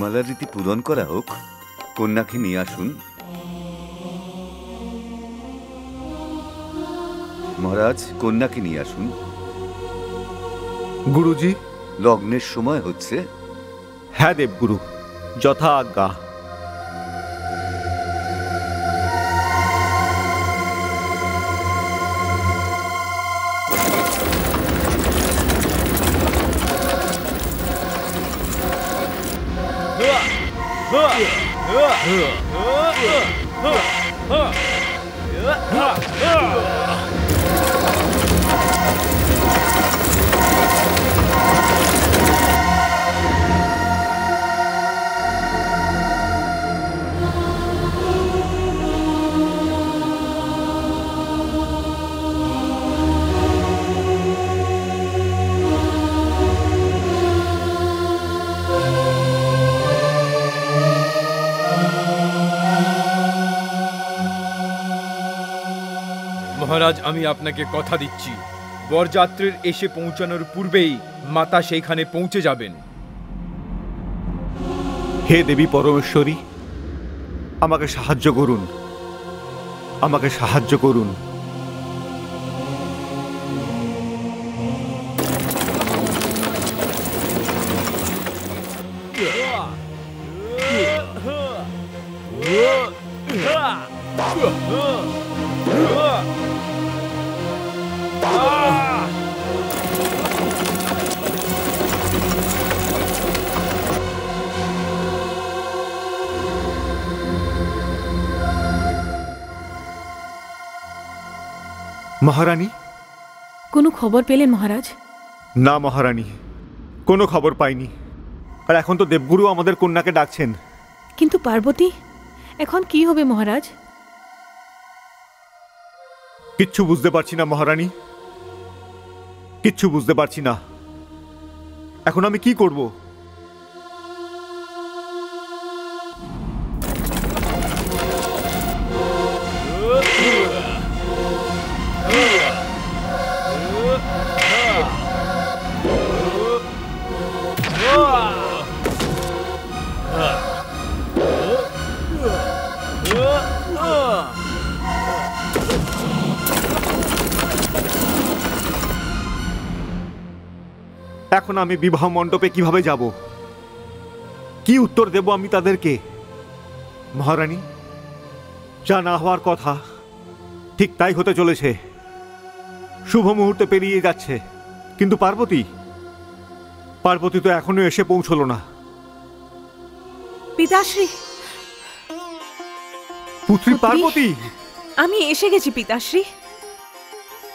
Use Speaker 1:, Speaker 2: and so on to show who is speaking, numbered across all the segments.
Speaker 1: জয়মালার রীতি পূরণ করা হোক। কন্যাকে নিয়ে আসুন। মহারাজ, কন্যাকে নিয়ে আসুন।
Speaker 2: গুরুজি,
Speaker 1: লগ্নের সময় হচ্ছে।
Speaker 2: হ্যাঁ দেবগুরু, যথা আজ্ঞা।
Speaker 3: মহারাজ, আমি আপনাকে কথা দিচ্ছি, বরযাত্রীর এসে পৌঁছানোর পূর্বেই মাতা সেইখানে পৌঁছে যাবেন।
Speaker 2: হে দেবী পরমেশ্বরী, আমাকে সাহায্য করুন, আমাকে সাহায্য করুন। মহারানী,
Speaker 4: কোনো খবর পেলেন মহারাজ?
Speaker 2: না মহারানী, কোনো খবর পাইনি। আর এখন তো দেবগুরু আমাদের কন্যাকে ডাকছেন।
Speaker 4: কিন্তু পার্বতী, এখন কি হবে মহারাজ?
Speaker 2: কিচ্ছু বুঝতে পারছি না মহারানী, কিচ্ছু বুঝতে পারছি না। এখন আমি কি করব? এখন আমি বিবাহ মণ্ডপে কিভাবে যাব? কি উত্তর দেব আমি তাদেরকে? মহারানী, যা না হওয়ার কথা ঠিক তাই হতে চলেছে। শুভ মুহূর্তে পেরিয়ে যাচ্ছে, কিন্তু পার্বতী তো এখনো এসে পৌঁছলো না।
Speaker 5: পিতাশ্রী,
Speaker 2: পুত্রী পার্বতী!
Speaker 5: আমি এসে গেছি পিতাশ্রী,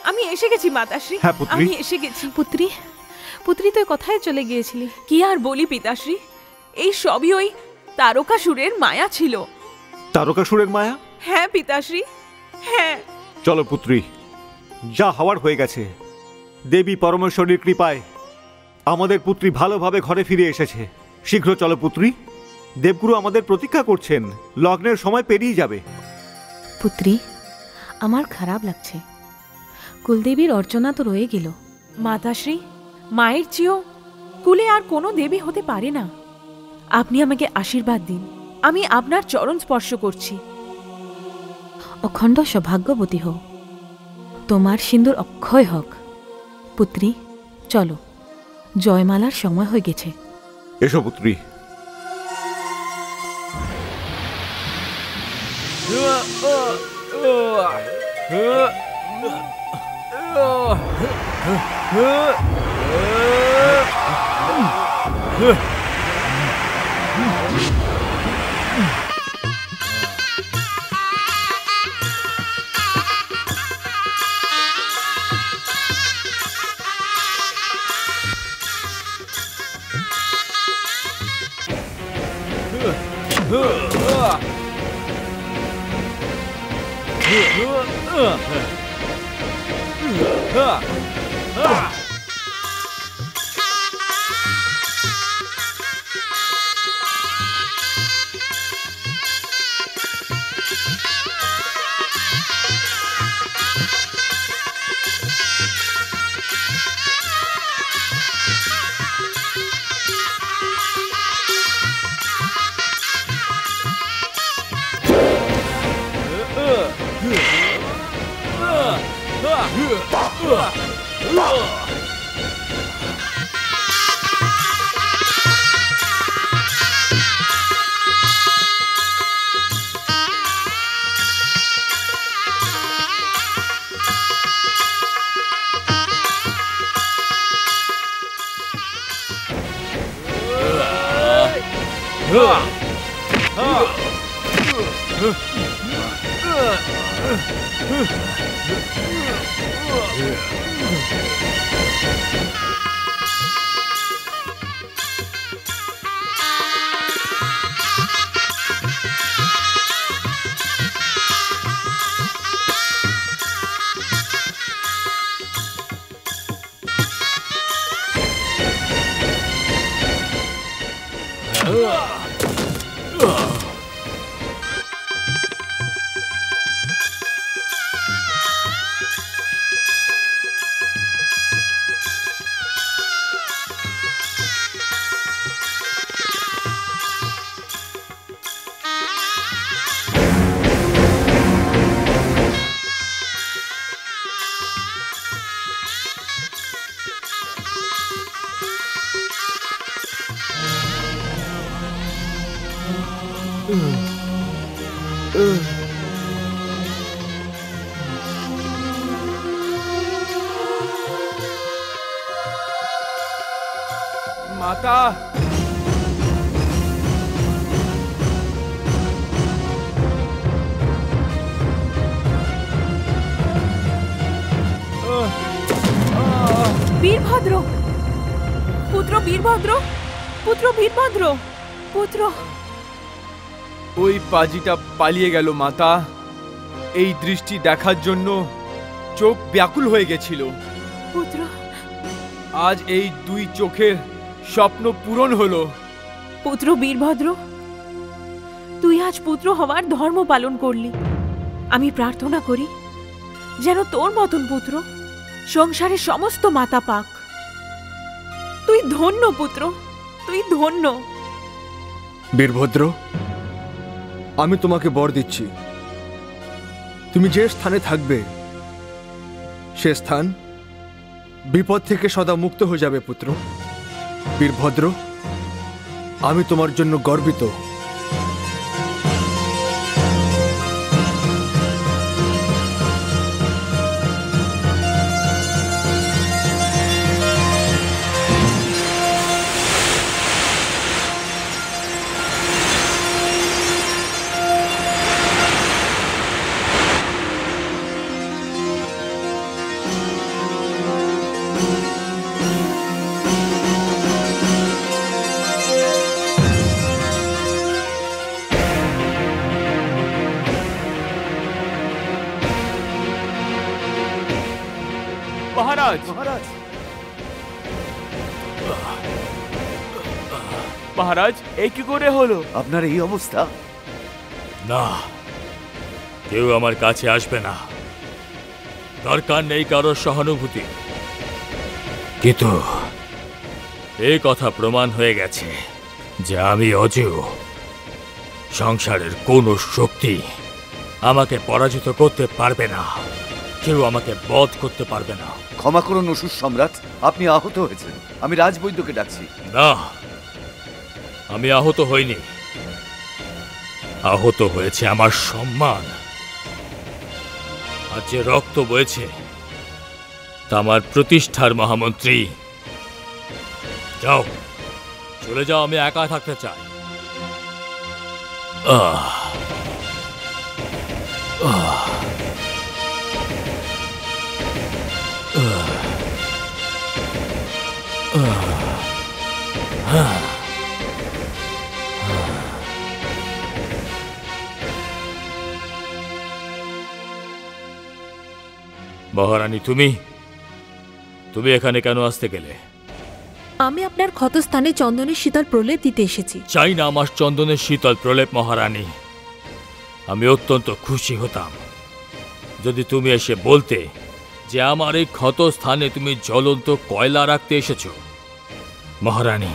Speaker 5: আমি এসে গেছি মাতাশ্রী।
Speaker 2: হ্যাঁ পুত্রী,
Speaker 5: আমি এসে গেছি।
Speaker 4: পুত্রী, পুত্রী তুই কোথায় চলে গিয়েছিলি?
Speaker 5: কি আর বলি পিতাশ্রী, এই সবই ওই তারকাসুরের মায়া ছিল।
Speaker 2: তারকাসুরের মায়া?
Speaker 5: হ্যাঁ পিতাশ্রী, হ্যাঁ।
Speaker 2: চলো পুত্রী, যা হওয়ার হয়ে গেছে। দেবী পরমেশ্বরীর কৃপায় আমাদের পুত্রী ভালোভাবে ঘরে ফিরে এসেছে। শীঘ্র চলো পুত্রী, দেবগুরু আমাদের প্রতীক্ষা করছেন। লগ্নের সময় পেরিয়ে যাবে।
Speaker 4: পুত্রী, আমার খারাপ লাগছে। কুলদেবীর অর্চনা তো রয়ে গেল।
Speaker 5: মাতাশ্রী, মায়ের চেয়েও কুলে আর কোনো দেবী হতে পারে না। আপনি আমাকে আশীর্বাদ দিন, আমি আপনার চরণ স্পর্শ করছি।
Speaker 4: অখণ্ড সৌভাগ্যবতী হও, তোমার সিন্দুর অক্ষয় হোক। পুত্রী, চলো, জয়মালার সময় হয়ে গেছে।
Speaker 2: এসো পুত্রী।
Speaker 3: মাতা,
Speaker 5: বীরভদ্র, পুত্র বীরভদ্র, পুত্র বীরভদ্র, পুত্র।
Speaker 3: ওই পাজিটা পালিয়ে গেল মাতা। এই দৃষ্টি দেখার জন্য চোখ ব্যাকুল হয়ে গেছিল।
Speaker 5: পুত্র,
Speaker 3: আজ এই দুই চোখের স্বপ্ন পূরণ হলো।
Speaker 5: পুত্র বীরভদ্র, তুই আজ পুত্র হওয়ার ধর্ম পালন করলি। আমি প্রার্থনা করি যেন তোর মতন পুত্র সংসারের সমস্ত মাতা পাক। তুই ধন্য পুত্র, তুই ধন্য।
Speaker 6: বীরভদ্র, আমি তোমাকে বর দিচ্ছি, তুমি যে স্থানে থাকবে সে স্থান বিপদ থেকে সদা মুক্ত হয়ে যাবে পুত্র। বীরভদ্র, আমি তোমার জন্য গর্বিত।
Speaker 7: মহারাজ,
Speaker 1: মহারাজ,
Speaker 7: মহারাজ, এই কি করে হলো?
Speaker 1: আপনার এই অবস্থা?
Speaker 8: না, কেউ আমার কাছে আসবে না, দরকার নেই কারোর সহানুভূতি। কিন্তু এই কথা প্রমাণ হয়ে গেছে যে আমি অজেয়। সংসারের কোনো শক্তি আমাকে পরাজিত করতে পারবে না, কেউ আমাকে বধ করতে পারবে না।
Speaker 1: ক্ষমা করুন অসুর সম্রাট, আপনি আহত হয়েছেন। আমি রাজবৈদ্যকে ডাকছি।
Speaker 8: না, আমি আহত হইনি, আহত হয়েছে আমার সম্মান। আর যে রক্ত বয়েছে তা আমার প্রতিষ্ঠার মহামন্ত্রী। যাও, চলে যাও, আমি একা থাকতে চাই। মহারানী, তুমি এখানে কেন আসতে গেলে?
Speaker 9: আমি আপনার ক্ষতস্থানে চন্দনের শীতল প্রলেপ দিতে এসেছি।
Speaker 8: চাই না আমার চন্দনের শীতল প্রলেপ মহারানী। আমি অত্যন্ত খুশি হতাম যদি তুমি এসে বলতে যে আমার এই ক্ষত স্থানে তুমি জ্বলন্ত কয়লা রাখতে এসেছো। মহারানী,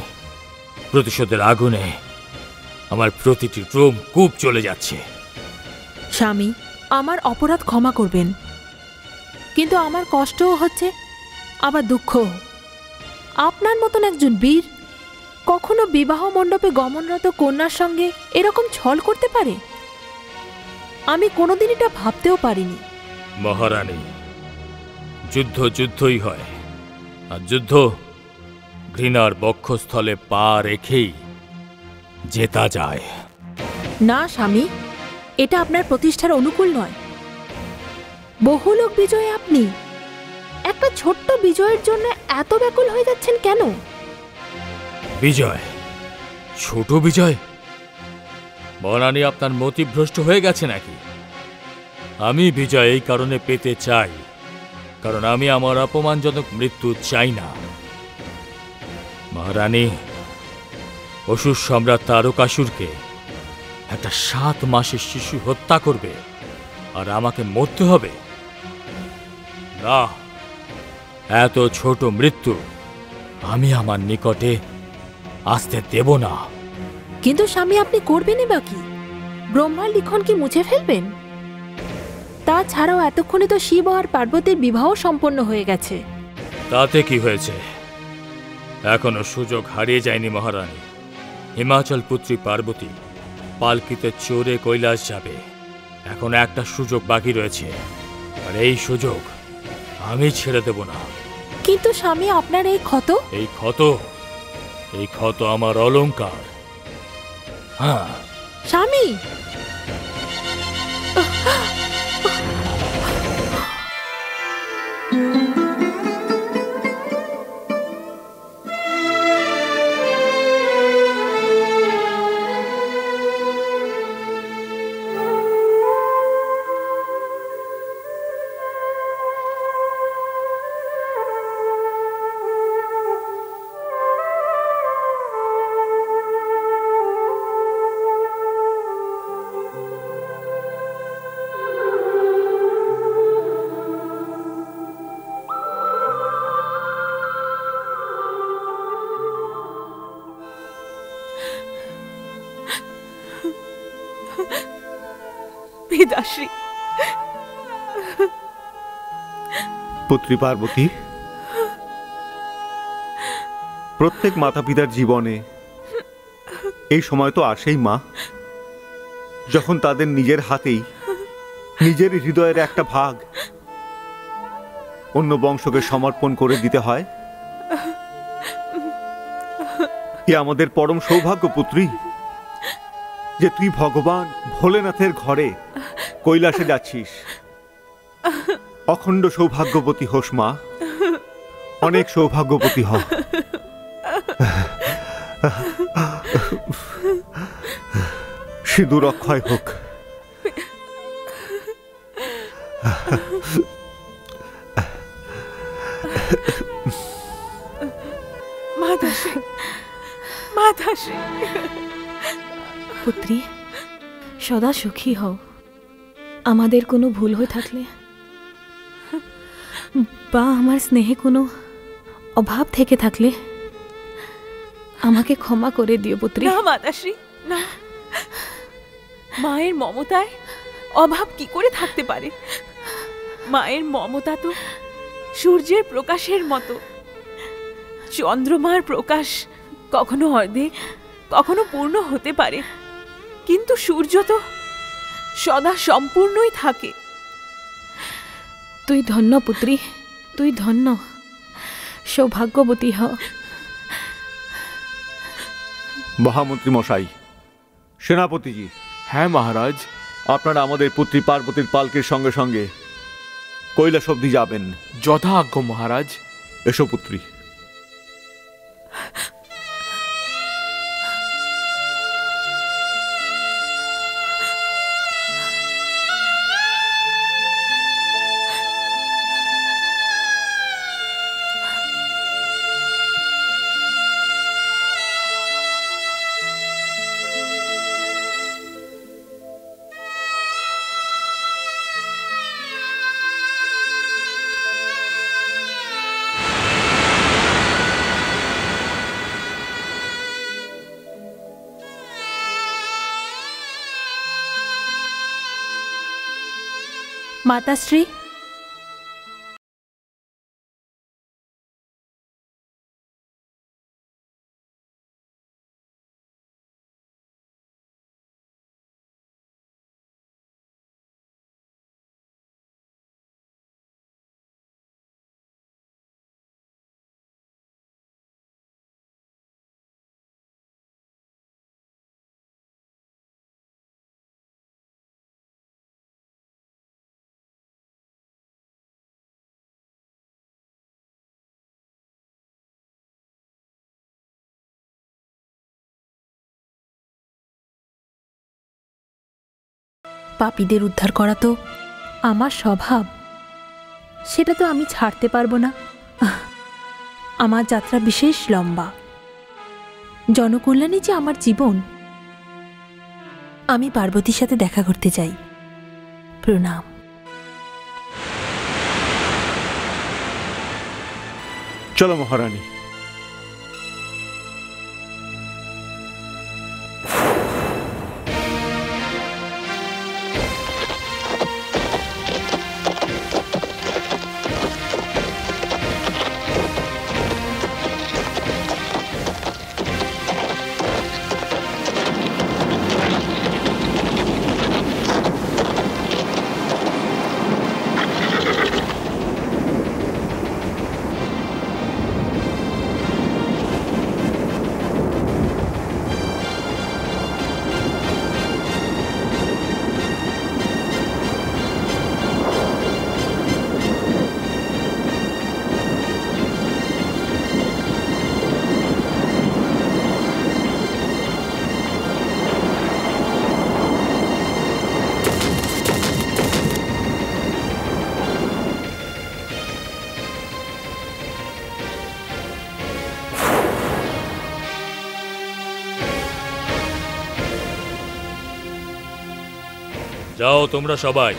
Speaker 8: প্রতিশোধের আগুনে আমার প্রতিটি রোম কূপ চলে যাচ্ছে।
Speaker 9: স্বামী, আমার অপরাধ ক্ষমা করবেন। কিন্তু আমার কষ্টও হচ্ছে, আবার দুঃখও। আপনার মতন একজন বীর কখনো বিবাহ মণ্ডপে গমনরত কন্যার সঙ্গে এরকম ছল করতে পারে? আমি কোনোদিন এটা ভাবতেও পারিনি।
Speaker 8: মহারানী, যুদ্ধ যুদ্ধই হয়, আর যুদ্ধ ঘৃণার বক্ষস্থলে পা রেখেই জেতা যায়।
Speaker 9: না স্বামী, এটা আপনার প্রতিষ্ঠার অনুকূল নয়। বহুলোক বিজয়ে আপনি একটা ছোট্ট বিজয়ের জন্য এত ব্যাকুল হয়ে যাচ্ছেন কেন?
Speaker 8: বিজয়? ছোট বিজয়? মহারানী, আপনার মতিভ্রষ্ট হয়ে গেছে নাকি? আমি বিজয় এই কারণে পেতে চাই, কারণ আমি আমার অপমানজনক মৃত্যু চাই না। মহারানী, অসুর সম্রাট তারকাসুরকে একটা 7 মাসের শিশু হত্যা করবে, আর আমাকে মরতে হবে? না, এত ছোট মৃত্যু আমি আমার নিকটে আসতে দেব না।
Speaker 9: কিন্তু স্বামী, আপনি করবেনই বা কি? ব্রহ্মার লিখন কি মুছে ফেলবেন? তাছাড়াও এতক্ষণে তো শিব আর পার্বতীর বিবাহ সম্পন্ন হয়ে গেছে।
Speaker 8: তাতে কি হয়েছে? এখনো সুযোগ হারিয়ে যায়নি মহারানী। হিমাচল পুত্রী পার্বতী পালকিতে চড়ে কৈলাস যাবে। এখন একটা সুযোগ বাকি রয়েছে, আর এই সুযোগ আমি ছেড়ে দেব না।
Speaker 9: কিন্তু স্বামী, আপনার এই ক্ষত?
Speaker 8: এই ক্ষত আমার অলংকার। হ্যাঁ
Speaker 9: স্বামী,
Speaker 5: পিতাশ্রী,
Speaker 2: পুত্রী পার্বতী, প্রত্যেক মাতা পিতার জীবনে এই সময় তো আসেই মা, যখন তাদের নিজের হাতেই নিজের হৃদয়ের একটা ভাগ অন্য বংশকে সমর্পণ করে দিতে হয়। এ আমাদের পরম সৌভাগ্য পুত্রী, যে তুই ভগবান ভোলেনাথের ঘরে কৈলাসে যাচ্ছিস। অখণ্ড সৌভাগ্যবতী হোস মা, অনেক সৌভাগ্যবতী হ। সিঁদুর অক্ষয় হোক।
Speaker 5: মাতাশ্রী, মাতাশ্রী।
Speaker 4: পুত্রী, সদা সুখী হও। আমাদের কোনো ভুল হয়ে থাকলে বা আমার স্নেহে কোনো অভাব থেকে থাকলে আমাকে ক্ষমা করে দিও পুত্রী।
Speaker 5: না মাতাশ্রী, না। মায়ের মমতায় অভাব কি করে থাকতে পারে? মায়ের মমতা তো সূর্যের প্রকাশের মতো। চন্দ্রমার প্রকাশ কখনো অর্ধেক, কখনো পূর্ণ হতে পারে, কিন্তু সূর্য তো সদা সম্পূর্ণই থাকে।
Speaker 4: তুই ধন্য পুত্রী, তুই ধন্য, সৌভাগ্যবতী হ।
Speaker 2: মহামন্ত্রী মশাই, সেনাপতিজি।
Speaker 3: হ্যাঁ মহারাজ।
Speaker 2: আপনারা আমাদের পুত্রী পার্বতীর পালকির সঙ্গে সঙ্গে কৈলাস অবধি যাবেন।
Speaker 3: যথা আজ্ঞা মহারাজ।
Speaker 2: এসো পুত্রী।
Speaker 9: মাতাশ্রী, পাপীদের উদ্ধার করা তো আমার স্বভাব, সেটা তো আমি ছাড়তে পারবো না। আমার যাত্রা বিশেষ লম্বা, জনকল্যাণই যে আমার জীবন। আমি পার্বতীর সাথে দেখা করতে চাই। প্রণাম।
Speaker 2: চলো মহারানী।
Speaker 8: যাও তোমরা সবাই।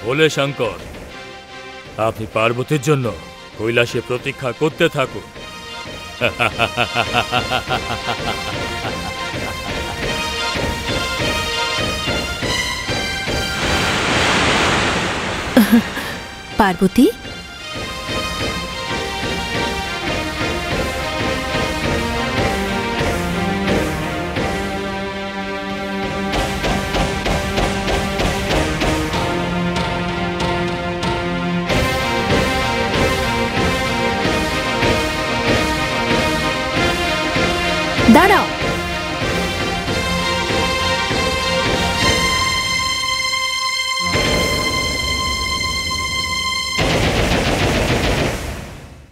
Speaker 8: বলে শঙ্কর, আপনি পার্বতীর জন্য কৈলাসে প্রতীক্ষা করতে থাকুন।
Speaker 9: পার্বতী, দাঁড়াও।